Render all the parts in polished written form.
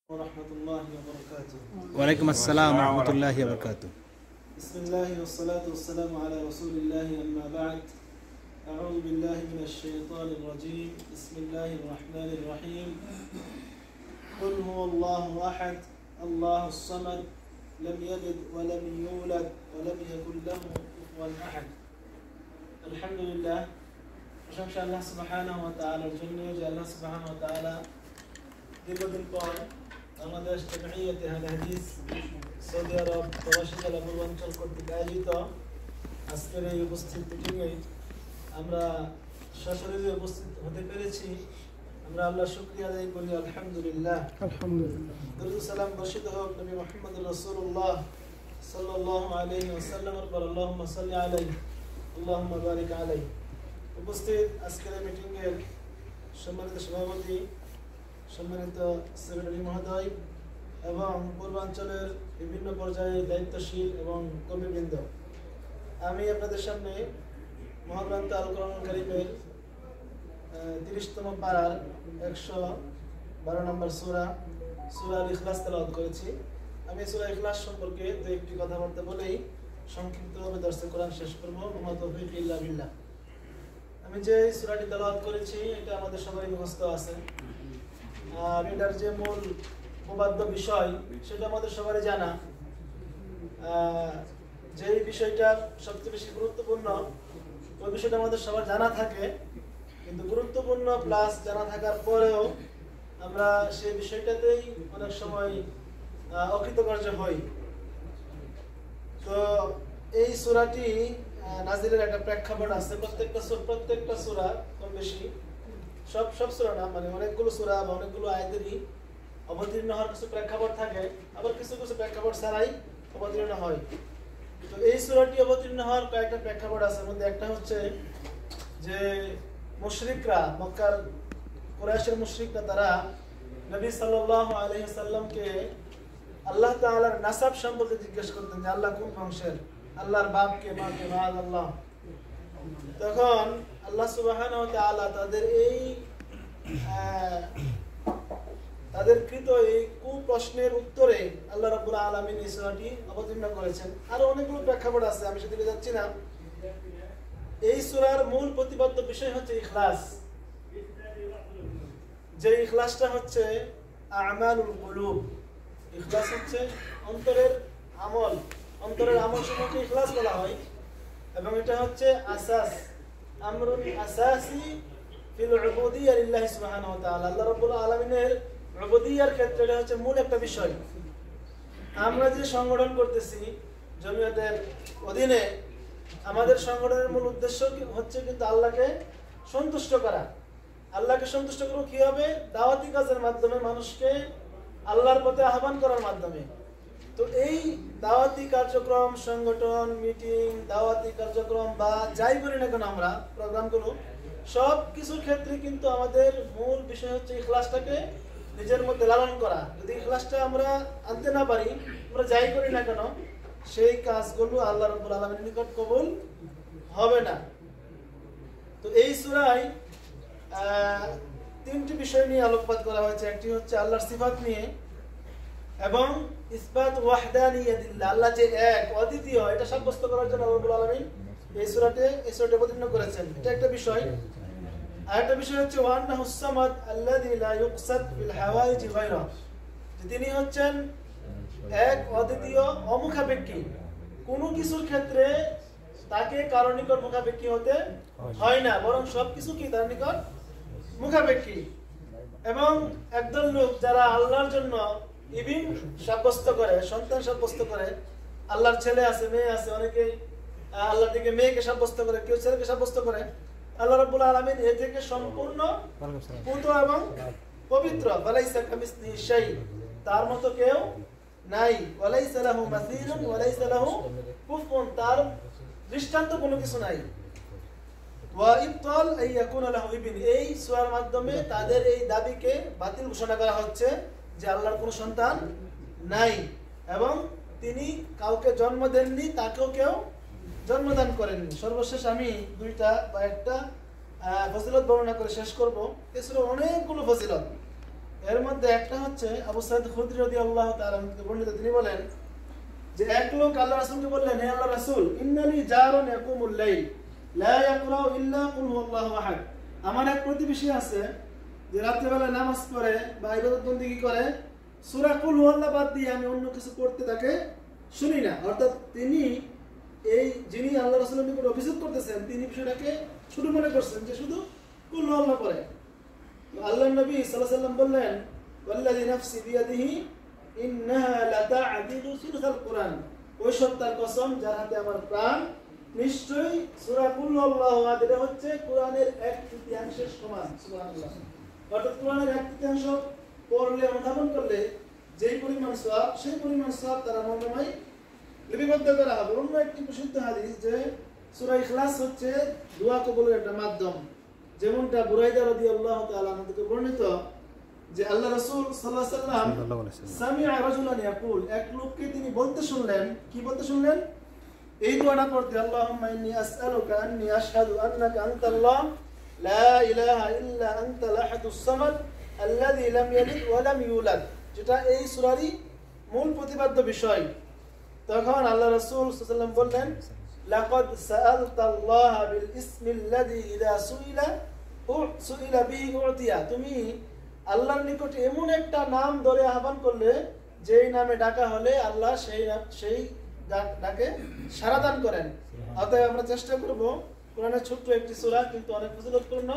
ورحمة الله وبركاته. وعليكم السلام ورحمة الله وبركاته. بسم الله والصلاة والسلام على رسول الله أما بعد. أعوذ بالله من الشيطان الرجيم. بسم الله الرحمن الرحيم. قل هو الله أحد الله الصمد لم يلد ولم يولد ولم يكن له كفوا أحد. الحمد لله. প্রশংসা আল্লাহ সুবহানাহু ওয়া তাআলার জন্য যে আল্লাহ সুবহানাহু ওয়া তাআলা দীর্ঘদিন পর বাংলাদেশ জামিয়াতে আহলে হাদিস সৌদি আরব প্রবাসী কলা পূর্বাঞ্চল কর্তৃক আয়োজিত আজকের এই উপস্থিত মিটিংয়ে আমরা সশরীরে উপস্থিত হতে পেরেছি। আমরা আল্লাহর শুকরিয়া আদায় করি আলহামদুলিল্লাহ। দরুদ সালাম বর্ষিত হোক নবী মুহাম্মদ রাসূলুল্লাহ সাল্লাল্লাহু আলাইহি ওয়াসাল্লামের উপর, আল্লাহুম্মা সাল্লি আলাইহি আল্লাহুম্মা বারিক আলাইহি। উপস্থিত আজকের এই মিটিংয়ের সম্মানিত সভাপতি, সম্মানিত সেক্রেটারি মহোদয় এবং পূর্বাঞ্চলের বিভিন্ন পর্যায়ে দায়িত্বশীল এবং কর্মীবৃন্দ, আমি আপনাদের সামনে মহাগ্রন্থ আল কোরআনুল কারীমের 30তম পারার 112 নম্বর সূরা আল ইখলাস তেলাওয়াত করেছি। আমি সূরা ইখলাস সম্পর্কে দু একটি কথাবার্তা বলেই সংক্ষিপ্তভাবে দর্শে কোরআন শেষ করব। ওয়া তাওফীক ইল্লা বিল্লাহ। আমি যে সূরাটি তেলাওয়াত করেছি এটা আমাদের সবারই মুখস্থ আছে, আর এটার যে মূল উপবাদ্য বিষয় সেটা আমাদের সবারই জানা। যে বিষয়টা সবচেয়ে বেশি গুরুত্বপূর্ণ ওই বিষয়টা আমাদের সবার জানা থাকে, কিন্তু গুরুত্বপূর্ণ প্লাস জানা থাকার পরেও আমরা সেই বিষয়টাতেই অনেক সময় অকৃতকার্য হই। তো এই সূরাটি নাজিলের একটা প্রেক্ষাপট আছে। প্রত্যেকটা সূরা কম বেশি, সব সূরা না, মানে অনেকগুলো সূরা বা অনেকগুলো আয়াতেরই অবতীর্ণ হওয়ার কিছু প্রেক্ষাপট থাকে, আবার কিছু কিছু প্রেক্ষাপট ছাড়াই অবতীর্ণ হয়। তো এই সূরাটি অবতীর্ণ হওয়ার কয়েকটা প্রেক্ষাপট আছে। মধ্যে একটা হচ্ছে যে মুশরিকরা, মক্কার কুরাইশের মুশরিকরা, তারা নবী সাল্লাল্লাহু আলাইহি ওয়াসাল্লামকে আল্লাহ তাআলার নাসাব সম্পর্কে জিজ্ঞেস করতেন যে আল্লাহ কোন বংশের, আল্লাহর বাপ কে মা কে, মাআল্লাহ। তখন আল্লাহ সুবহানাহু ওয়া তাআলা তাদের কৃত এই কুপ্রশ্নের উত্তরে আল্লাহ রাব্বুল আলামিন এই সূরাটি অবতীর্ণ করেছেন। আরো অনেকগুলো প্রেক্ষাপট আছে, আমি সেদিকে যাচ্ছি না। এই সূরার মূল প্রতিপাদ্য বিষয় হচ্ছে ইখলাস। যে ইখলাসটা হচ্ছে আমালুল কুলুব। ইখলাস হচ্ছে অন্তরের আমল, অন্তরের আমল সমূহকে ইখলাস বলা হয়, এবং এটা হচ্ছে আসাস, আমরুল আসাসি ফিল উবুদিয়্যা লিল্লাহি সুবহানাহু ওয়া তাআলা। আল্লাহ রাব্বুল আলামিনের উবুদিয়্যার ক্ষেত্রে এটা হচ্ছে মূল একটা বিষয়। আমরা যে সংগঠন করতেছি জমিয়তের অধীনে, আমাদের সংগঠনের মূল উদ্দেশ্য হচ্ছে কিন্তু আল্লাহকে সন্তুষ্ট করা। আল্লাহকে সন্তুষ্ট করব কিভাবে? দাওয়াতি কাজের মাধ্যমে, মানুষকে আল্লাহর পথে আহ্বান করার মাধ্যমে। তো এই দাওয়াতি কার্যক্রম, সংগঠন, মিটিং, দাওয়াতি কার্যক্রম বা যাই করি না কেন আমরা প্রোগ্রামগুলো, সব কিছুর ক্ষেত্রে কিন্তু আমাদের মূল বিষয় হচ্ছে ইখলাসটাকে নিজের মধ্যে লালন করা। যদি ইখলাসটা আমরা আনতে না পারি, আমরা যাই করি না কেন সেই কাজগুলো আল্লাহ রাব্বুল আলামিনের নিকট কবুল হবে না। তো এই সূরায় তিনটি বিষয় নিয়ে আলোকপাত করা হয়েছে। একটি হচ্ছে আল্লাহর সিফাত নিয়ে এবং ইসবাত ওয়াহদানিয়াতিল্লাহ, আল্লাহ যে এক, অদ্বিতীয়, এটা সাব্যস্ত করার জন্য আল্লাহ রাব্বুল আলামিন এই সূরাটি অবতীর্ণ করেছেন। এটা একটা বিষয়। আরেকটা বিষয় হচ্ছে ওয়ান্নাহুস সামাদ আল্লাযী লা ইউকসাদ ফিল হাওয়াইজি গায়রা, যে তিনি হচ্ছেন এক, অদ্বিতীয়, অমুখাপেক্ষী। কোনো কিছুর ক্ষেত্রে তাকে কারো নিকট মুখাপেক্ষী হতে হয় না, বরং সবকিছু কি তার নিকট মুখাপেক্ষী। এবং একদল লোক যারা আল্লাহর জন্য ইবিন সাব্যস্ত করে, সন্তান সাব্যস্ত করে, আল্লাহর ছেলে আছে, মেয়ে আছে, অনেকেই আল্লাহ থেকে মেয়েকে সাব্যস্ত করে, কেউ ছেলেকে সাব্যস্ত করে। আল্লাহ রাব্বুল আলামিন এ থেকে সম্পূর্ণ পূত এবং পবিত্র। ওয়ালাইসা কামিসলিহি শাই, তার মতো কেউ নাই। ওয়ালাইসা লাহু মাসীলুন ওয়ালাইসা লাহু কুফুন, তার দৃষ্টান্ত কোনো কিছু নাই। ওয়া ইবতাল আই ইয়াকুনা লাহু ইবন, এই সূরার মাধ্যমে তাদের এই দাবিকে বাতিল ঘোষণা করা হচ্ছে যে আল্লাহর কোনো সন্তান নাই এবং তিনি কাউকে জন্ম দেননি, তাকেও কেউ জন্মদান করেননি। সর্বশেষ আমি দুইটা বা একটা ফজিলত বর্ণনা করে শেষ করব। এছাড়া অনেকগুলো ফজিলত, এর মধ্যে একটা হচ্ছে আবু সাঈদ খুদরি রাদিয়াল্লাহু তাআলা থেকে বর্ণিত, তিনি বলেন যে এক লোক আল্লাহ রাসূলকে বললেন, হে আল্লাহর রাসূল, ইন্নালি জারুন ইয়াকুমুল লাইল লা ইয়াকরাউ ইল্লা কুল হুয়াল্লাহু আহাদ। আমার এক প্রতিবেশী আছে যে রাত্রিবেলা নামাজ পড়ে বা ইবাদত বন্দেগী করে, সূরা কুল হুয়াল্লাহ বাদ দিয়ে আমি অন্য কিছু পড়তে তাকে শুনি না। অর্থাৎ তিনি যিনি আল্লাহ রাসূলের নিকট অভিযোগ করতেছেন, তিনি বিষয়টাকে ছোট মনে করছেন যে শুধু কুল হুয়াল্লাহ পড়ে। আল্লাহর নবী সাল্লাল্লাহু আলাইহি ওয়াসাল্লাম বললেন, ওয়াল্লাযী নাফসি বিয়াদিহি ইন্নাহা লাতা'দিলু সুলুসাল কুরআন, ওই সত্তার কসম যার হাতে আমার প্রাণ, নিশ্চয়ই সূরা কুল হুয়াল্লাহু আহাদ এটা হচ্ছে কোরআনের 1/3 সমান। সুবহানাল্লাহ। অর্থাৎ কোরআনের 1/3 পড়লে অনুধাবন করলে যেই পরিমাণ সওয়াব, সেই পরিমাণ সওয়াব তারা মর্মময় লিপিবদ্ধ করা হবে। অন্য একটি প্রসিদ্ধ হাদিস যে সূরা ইখলাস হচ্ছে দোয়া কবুলের একটা মাধ্যম, যেমনটা বুরাইদা রাদিয়াল্লাহু তাআলা থেকে বর্ণিত যে আল্লাহ রাসূল সাল্লাল্লাহু আলাইহি ওয়াসাল্লাম সামি'a রাজুলান ইয়াকুল, এক লোককে তিনি বলতে শুনলেন, কি বলতে শুনলেন? এই দোয়াটা পড়তে, আল্লাহুম্মা ইন্নী আসআলুকা আন্নী আশহাদু আন্নাকা আনতাল্লাহ লা ইলাহা ইল্লা আনতাল আহাদুস সামাদ আল্লাযী লাম ইয়ালিদ ওয়া লাম ইউলাদ, যেটা এই সূরারই মূল প্রতিপাদ্য বিষয়। তখন আল্লাহ রাসূল সাল্লাল্লাহু আলাইহি ওয়াসাল্লাম বললেন, লাকাদ সাআলতাল্লাহা বিল ইসমিল্লাযী ইযা সুইলা বিহি উতিয়া, তুমি আল্লাহর নিকট এমন একটা নাম ধরে আহ্বান করলে যেই নামে ডাকা হলে আল্লাহ সেই ডাকে সাড়া দান করেন। অতএব আমরা চেষ্টা করব, কোরআনের ছোট্ট একটি সূরা কিন্তু অনেক ফজিলতপূর্ণ,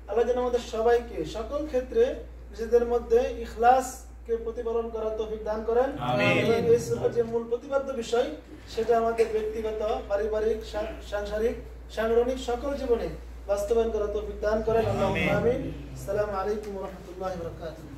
আল্লাহ যেন আমাদের সবাইকে সকল ক্ষেত্রে নিজেদের মধ্যে ইখলাসকে প্রতিপালন করার তৌফিক দান করেন। এবং এই সূরার যে মূল প্রতিপাদ্য বিষয় সেটা আমাদের ব্যক্তিগত, পারিবারিক, সাংসারিক, সাংগঠনিক সকল জীবনে বাস্তবায়ন করার তৌফিক দান করেন। আল্লাহুম্মা আমিন। আসসালামু আলাইকুম ওয়া রাহমাতুল্লাহি ওয়া বারাকাতুহু।